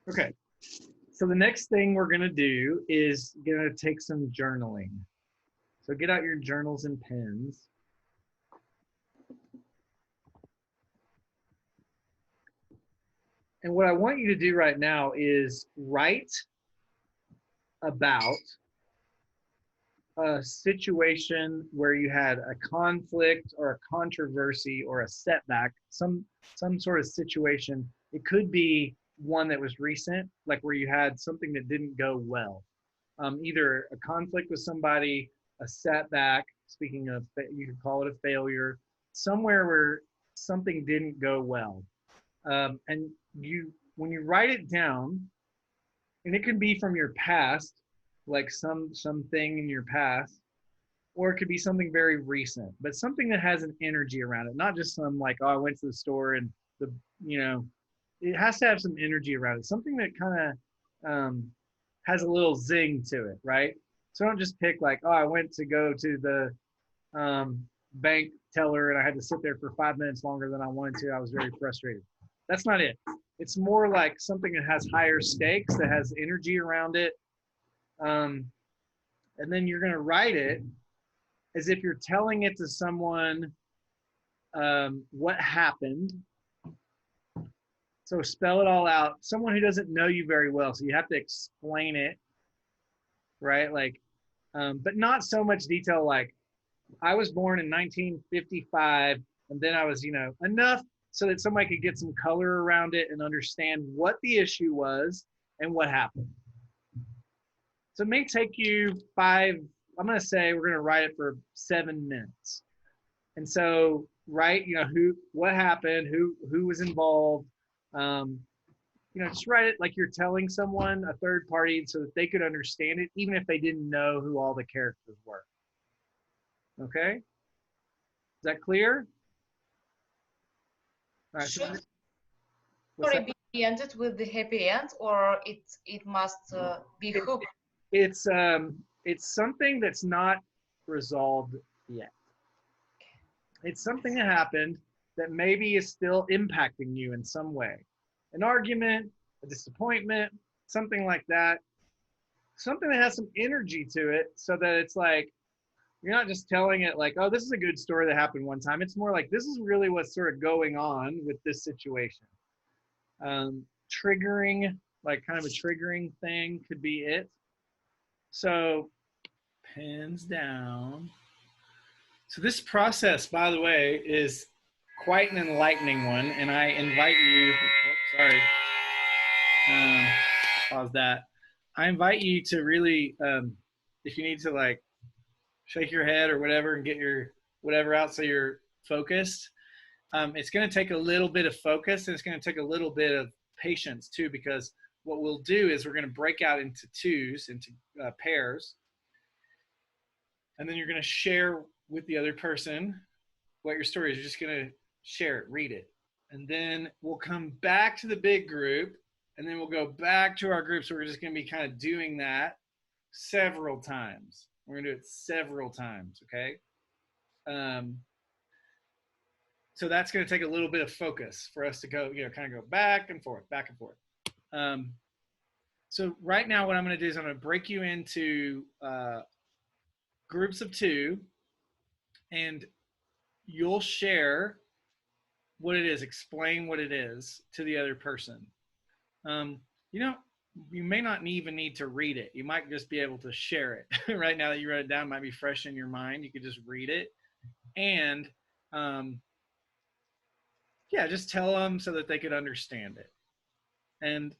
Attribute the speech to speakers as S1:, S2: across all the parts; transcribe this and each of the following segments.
S1: Okay. So the next thing we're going to do is going to take some journaling. So get out your journals and pens. And what I want you to do right now is write about a situation where you had a conflict or a controversy or a setback, some sort of situation. It could be one that was recent, like where you had something that didn't go well. Either a conflict with somebody, a setback, speaking of, you could call it a failure, somewhere where something didn't go well. And when you write it down, and it can be from your past, like something in your past, or it could be something very recent, but something that has an energy around it, not just some like, oh, I went to the store and it has to have some energy around it, something that kind of has a little zing to it, right? So don't just pick like, oh, I went to go to the bank teller and I had to sit there for 5 minutes longer than I wanted to. I was very frustrated. That's not it. It's more like something that has higher stakes, that has energy around it. And then you're going to write it as if you're telling it to someone what happened. So spell it all out. Someone who doesn't know you very well. So you have to explain it, right? Like, but not so much detail like, I was born in 1955, and then I was, enough so that somebody could get some color around it and understand what the issue was and what happened. So it may take you I'm going to say we're going to write it for 7 minutes. And so write, what happened, who was involved, just write it like you're telling someone, a third party, so that they could understand it, even if they didn't know who all the characters were. Okay? Is that clear? All right,
S2: Should it be ended with the happy end, or it must be hooked?
S1: It's something that's not resolved yet. It's something that happened that maybe is still impacting you in some way. An argument, a disappointment, something like that. Something that has some energy to it, so that it's like, you're not just telling it like, oh, this is a good story that happened one time. It's more like, this is really what's sort of going on with this situation. Triggering, like kind of a triggering thing could be it. So pens down. So this process, by the way, is quite an enlightening one, and I invite you, pause that. I invite you to really, if you need to like shake your head or whatever and get your whatever out so you're focused, it's going to take a little bit of focus, and it's going to take a little bit of patience too, because what we'll do is we're going to break out into twos, into pairs, and then you're going to share with the other person what your story is. You're just going to share it, read it, and then we'll come back to the big group, and then we'll go back to our group. So we're just going to be kind of doing that several times. We're going to do it several times, okay? So that's going to take a little bit of focus for us to go, kind of go back and forth, back and forth. So right now what I'm going to do is I'm going to break you into groups of 2, and you'll share what it is, explain what it is to the other person. You may not even need to read it. You might just be able to share it. Right now that you wrote it down, it might be fresh in your mind. You could just read it. And just tell them so that they could understand it. And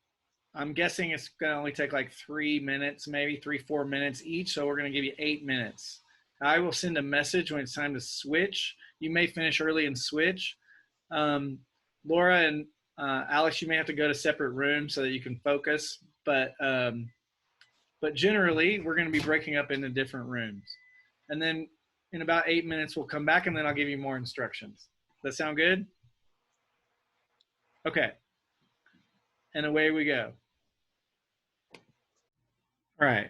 S1: I'm guessing it's going to only take like 3 minutes, maybe 3-4 minutes each. So we're going to give you 8 minutes. I will send a message when it's time to switch. You may finish early and switch. Laura and Alex, you may have to go to separate rooms so that you can focus. But generally, we're going to be breaking up into different rooms. And then in about 8 minutes, we'll come back, and then I'll give you more instructions. Does that sound good? Okay. And away we go. All right.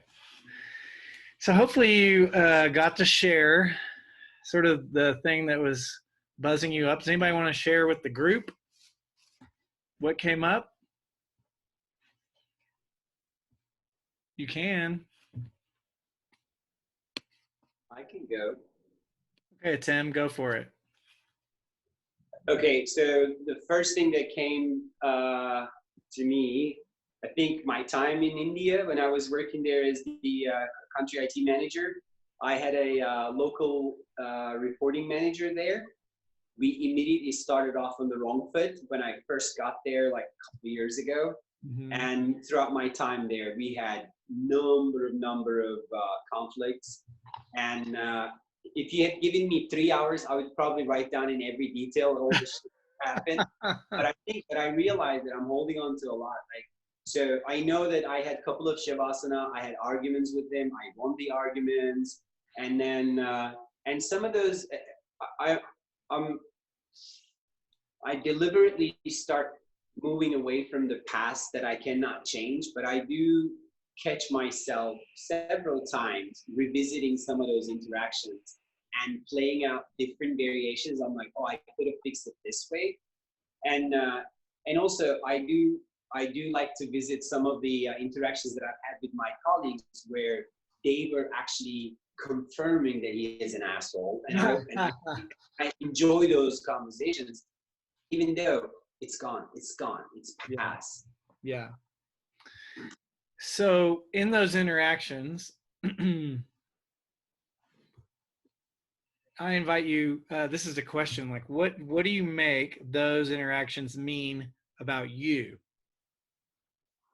S1: So hopefully you got to share sort of the thing that was buzzing you up. Does anybody want to share with the group what came up? You can.
S3: I can go.
S1: Okay, Tim, go for it.
S3: Okay, so the first thing that came to me, I think my time in India when I was working there as the country IT manager, I had a local reporting manager there. We immediately started off on the wrong foot when I first got there like a couple of years ago.
S1: Mm-hmm.
S3: And throughout my time there, we had number of conflicts. And if you had given me 3 hours, I would probably write down in every detail all the shit that happened. But I realized that I'm holding on to a lot. Like, so I know that I had a couple of Shavasana. I had arguments with them. I won the arguments, and then and some of those I deliberately start moving away from the past that I cannot change, but I do catch myself several times revisiting some of those interactions and playing out different variations. I'm like, oh, I could have fixed it this way. And also I do like to visit some of the interactions that I've had with my colleagues where they were actually confirming that he is an asshole. And I enjoy those conversations, even though it's gone, it's past.
S1: Yeah. So in those interactions, I invite you, this is a question, like what do you make those interactions mean about you?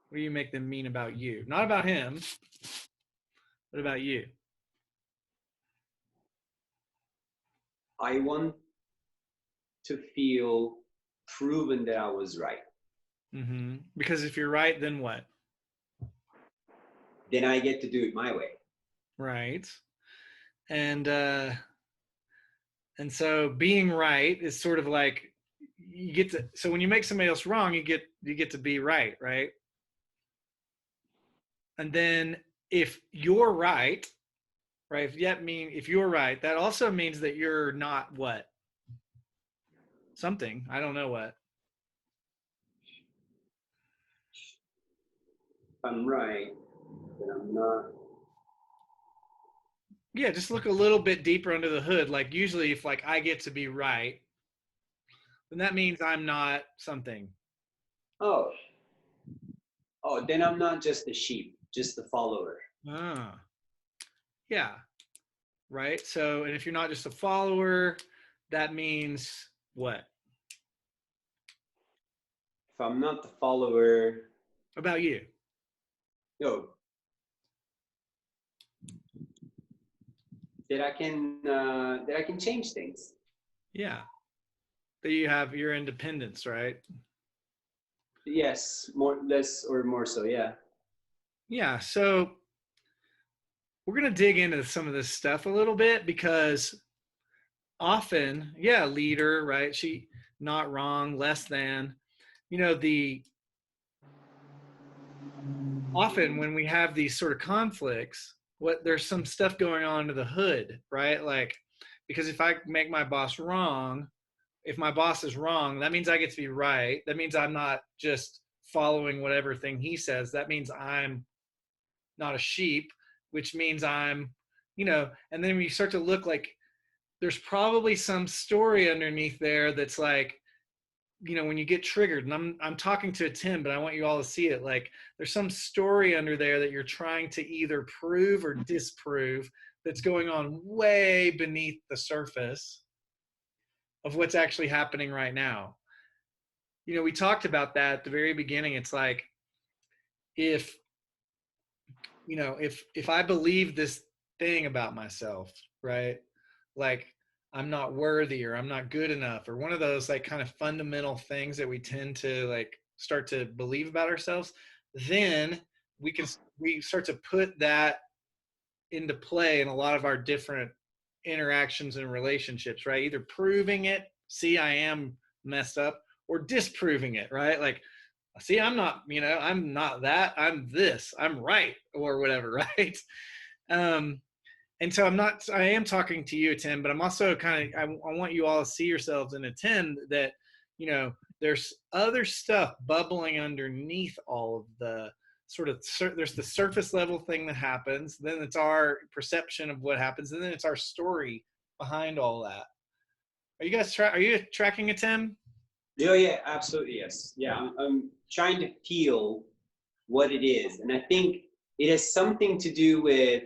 S1: What do you make them mean about you? Not about him, but about you.
S3: I want to feel proven that I was right.
S1: Mm-hmm. Because if you're right, then what?
S3: Then I get to do it my way.
S1: Right. And so being right is sort of like you get to, so when you make somebody else wrong, you get to be right, right? And then if you're right, if you're right, that also means that you're not what? Something. I don't know what.
S3: If I'm right, then I'm not.
S1: Yeah, just look a little bit deeper under the hood. Like usually if like I get to be right, then that means I'm not something.
S3: Oh, then I'm not just the sheep, just the follower.
S1: Ah. Yeah. Right. So, and if you're not just a follower, that means what?
S3: If I'm not the follower.
S1: About you.
S3: No. That I can change things.
S1: Yeah. That you have your independence, right?
S3: Yes, less or more so, yeah.
S1: Yeah. So we're going to dig into some of this stuff a little bit because often, yeah, leader, right? She not wrong, less than, often when we have these sort of conflicts, there's some stuff going on under the hood, right? Like, because if I make my boss wrong, if my boss is wrong, that means I get to be right. That means I'm not just following whatever thing he says. That means I'm not a sheep, which means I'm, and then we start to look like there's probably some story underneath there that's like, when you get triggered, and I'm talking to a Tim, but I want you all to see it. Like there's some story under there that you're trying to either prove or disprove that's going on way beneath the surface of what's actually happening right now. We talked about that at the very beginning. It's like, if I believe this thing about myself, right? Like I'm not worthy or I'm not good enough or one of those like kind of fundamental things that we tend to like start to believe about ourselves, then we start to put that into play in a lot of our different interactions and relationships, right? Either proving it, see, I am messed up, or disproving it, right? Like, see, I'm not, I'm not that, I'm this, I'm right, or whatever, right? And so I am talking to you, Tim, but I'm also kind of, I want you all to see yourselves in a Tim that, there's other stuff bubbling underneath all of the sort of there's the surface level thing that happens, then it's our perception of what happens, and then it's our story behind all that. Are you guys are you tracking it, Tim?
S3: Oh yeah, absolutely yes. Yeah, I'm trying to feel what it is, and I think it has something to do with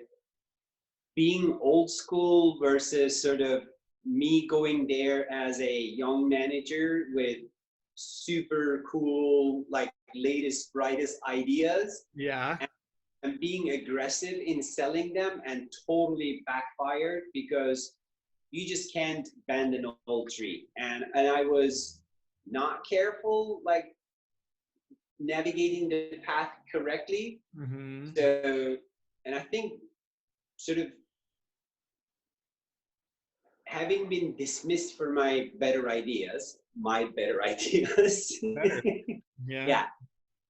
S3: being old school versus sort of me going there as a young manager with super cool, like latest, brightest ideas,
S1: Yeah.
S3: and being aggressive in selling them and totally backfired because you just can't bend an old tree. And I was not careful, like navigating the path correctly.
S1: Mm-hmm.
S3: So, and I think sort of having been dismissed for my better ideas, better.
S1: Yeah.
S3: Yeah,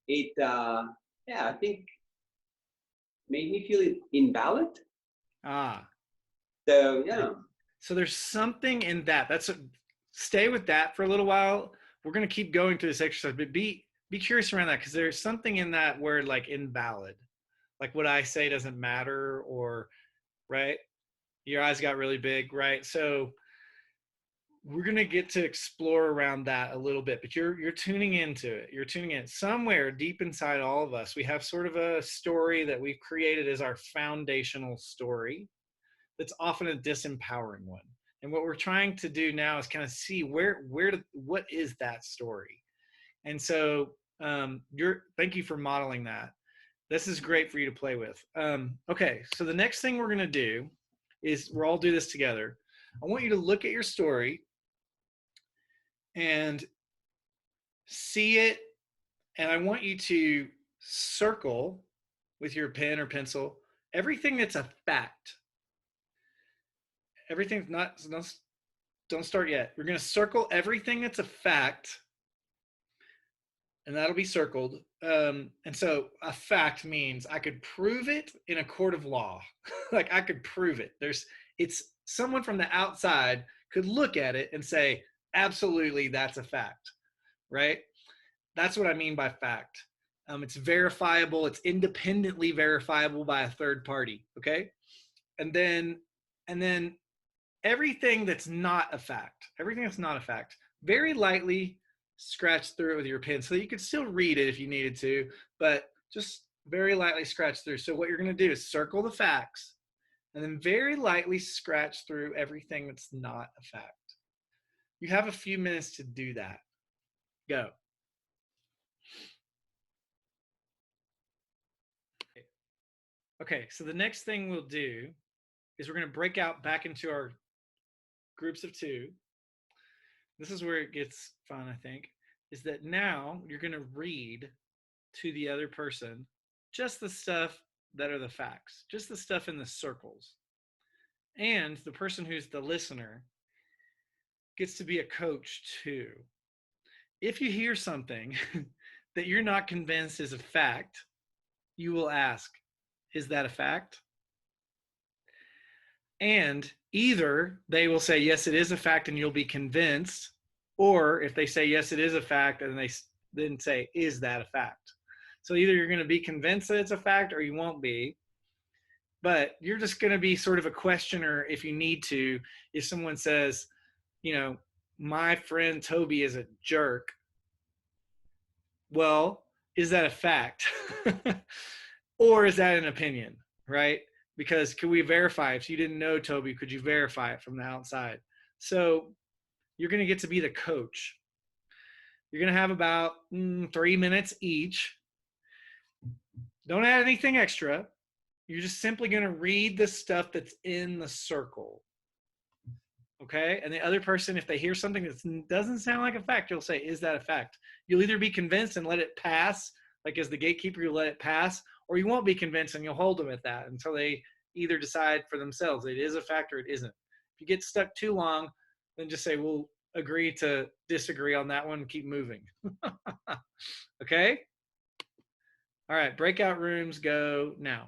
S3: it yeah, I think made me feel invalid.
S1: Ah.
S3: So yeah.
S1: So there's something in that. Stay with that for a little while. We're gonna keep going through this exercise, but be curious around that, because there's something in that word like invalid, like what I say doesn't matter, or right. Your eyes got really big, right? So we're going to get to explore around that a little bit, but you're tuning into it. You're tuning in somewhere deep inside all of us. We have sort of a story that we've created as our foundational story that's often a disempowering one. And what we're trying to do now is kind of see what is that story? And so thank you for modeling that. This is great for you to play with. Okay, so the next thing we're going to do is we'll all do this together. I want you to look at your story and see it, and I want you to circle with your pen or pencil everything that's a fact. Everything's not, don't start yet. We're going to circle everything that's a fact, and that'll be circled. And so a fact means I could prove it in a court of law. Like I could prove it. It's someone from the outside could look at it and say, absolutely, that's a fact, right? That's what I mean by fact. It's verifiable. It's independently verifiable by a third party. Okay. And then everything that's not a fact, very lightly scratch through it with your pen so that you could still read it if you needed to, but just very lightly scratch through. So what you're going to do is circle the facts and then very lightly scratch through everything that's not a fact. You have a few minutes to do that. Go. Okay, so the next thing we'll do is we're going to break out back into our groups of two. This is where it gets fun, I think, is that now you're going to read to the other person just the stuff that are the facts, just the stuff in the circles. And the person who's the listener gets to be a coach too. If you hear something that you're not convinced is a fact, you will ask, is that a fact? And either they will say, yes, it is a fact, and you'll be convinced. Or if they say, yes, it is a fact, and they then say, is that a fact? So either you're going to be convinced that it's a fact or you won't be. But you're just going to be sort of a questioner if you need to. If someone says, my friend Toby is a jerk. Well, is that a fact? Or is that an opinion, right? Because could we verify, if you didn't know Toby, could you verify it from the outside? So you're going to get to be the coach. You're going to have about 3 minutes each. Don't add anything extra. You're just simply going to read the stuff that's in the circle. Okay? And the other person, if they hear something that doesn't sound like a fact, you'll say, is that a fact? You'll either be convinced and let it pass, like as the gatekeeper, you'll let it pass, or you won't be convinced and you'll hold them at that until they either decide for themselves it is a fact or it isn't. If you get stuck too long, then just say, we'll agree to disagree on that one and keep moving. Okay? All right, breakout rooms go now.